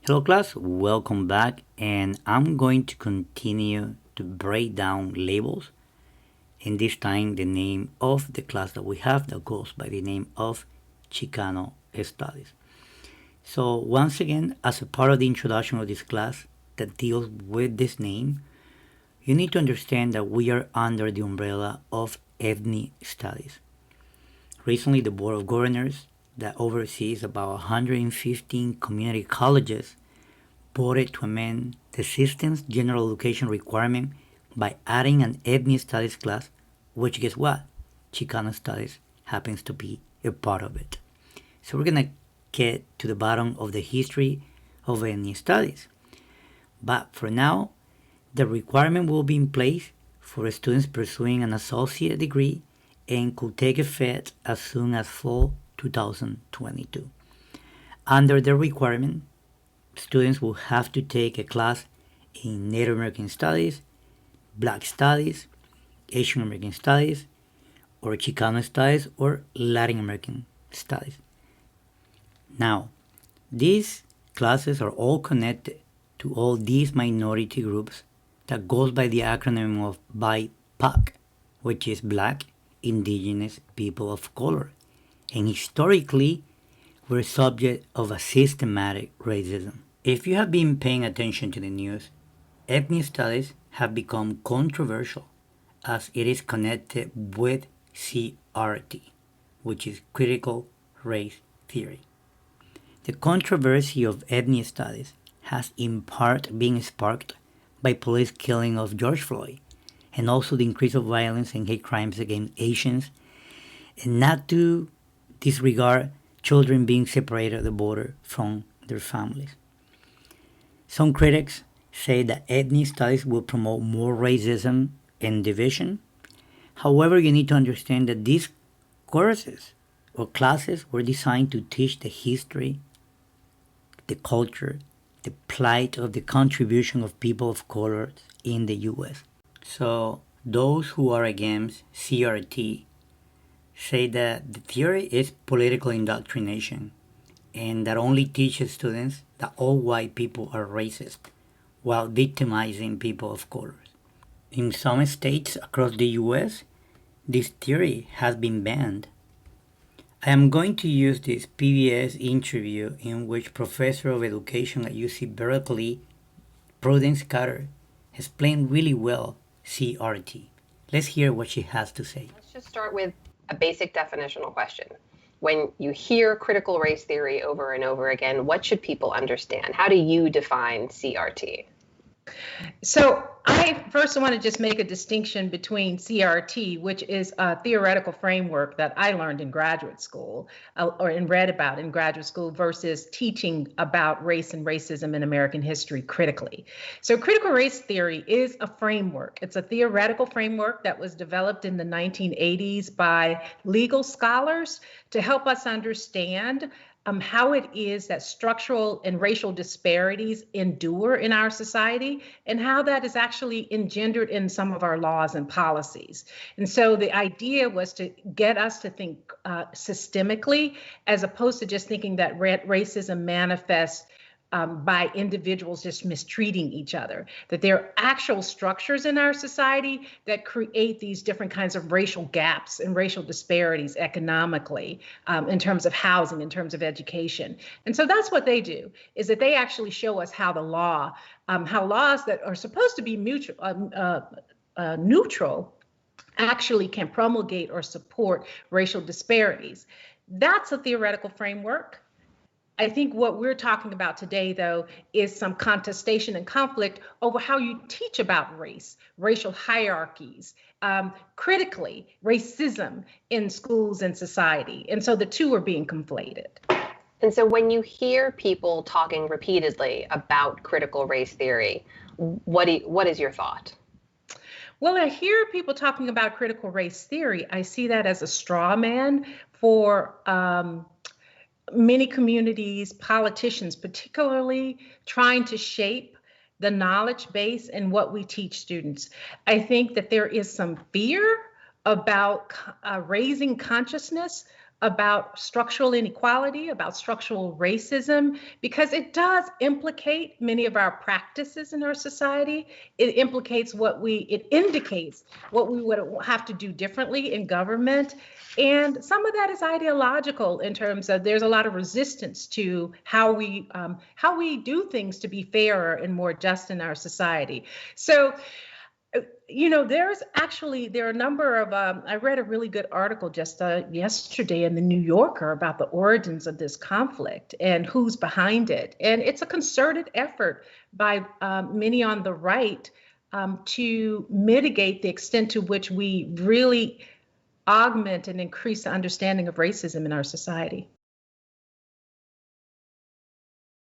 Hello class, welcome back, and I'm going to continue to break down labels, and this time the name of the class that we have that goes by the name of Chicano Studies. So once again, as a part of the introduction of this class that deals with this name, you need to understand that we are under the umbrella of ethnic studies. Recently, the Board of Governors that oversees about 115 community colleges voted to amend the system's general education requirement by adding an ethnic studies class, which guess what? Chicano studies happens to be a part of it. So we're gonna get to the bottom of the history of ethnic studies. But for now, the requirement will be in place for students pursuing an associate degree and could take effect as soon as fall 2022. Under the requirement, students will have to take a class in Native American Studies, Black Studies, Asian American Studies, or Chicano Studies, or Latin American Studies. Now, these classes are all connected to all these minority groups that goes by the acronym of BIPOC, which is Black, Indigenous, People of Color, and historically were subject of a systematic racism. If you have been paying attention to the news, ethnic studies have become controversial as it is connected with CRT, which is critical race theory. The controversy of ethnic studies has in part been sparked by police killing of George Floyd and also the increase of violence and hate crimes against Asians, and not to disregard children being separated at the border from their families. Some critics say that ethnic studies will promote more racism and division. However, you need to understand that these courses or classes were designed to teach the history, the culture, the plight of the contribution of people of color in the US. So, those who are against CRT say that the theory is political indoctrination and that only teaches students that all white people are racist while victimizing people of color. In some states across the US, this theory has been banned. I am going to use this PBS interview in which Professor of Education at UC Berkeley, Prudence Carter, explained really well CRT. Let's hear what she has to say. Let's just start with a basic definitional question. When you hear critical race theory over and over again, what should people understand? How do you define CRT? So I first want to just make a distinction between CRT, which is a theoretical framework that I learned in graduate school and read about in graduate school versus teaching about race and racism in American history critically. So critical race theory is a framework. It's a theoretical framework that was developed in the 1980s by legal scholars to help us understand how it is that structural and racial disparities endure in our society and how that is actually engendered in some of our laws and policies. And so the idea was to get us to think systemically as opposed to just thinking that racism manifests by individuals just mistreating each other, that there are actual structures in our society that create these different kinds of racial gaps and racial disparities economically, in terms of housing, in terms of education. And so that's what they do, is that they actually show us how the law, how laws that are supposed to be neutral actually can promulgate or support racial disparities. That's a theoretical framework. I think what we're talking about today, though, is some contestation and conflict over how you teach about race, racial hierarchies, critically, racism in schools and society. And so the two are being conflated. And so when you hear people talking repeatedly about critical race theory, what is your thought? Well, I hear people talking about critical race theory. I see that as a straw man for many communities, politicians particularly, trying to shape the knowledge base and what we teach students. I think that there is some fear about raising consciousness about structural inequality, about structural racism, because it does implicate many of our practices in our society. It indicates what we would have to do differently in government. And some of that is ideological in terms of there's a lot of resistance to how we do things to be fairer and more just in our society. So there are a number of, I read a really good article just yesterday in the New Yorker about the origins of this conflict and who's behind it. And it's a concerted effort by many on the right to mitigate the extent to which we really augment and increase the understanding of racism in our society.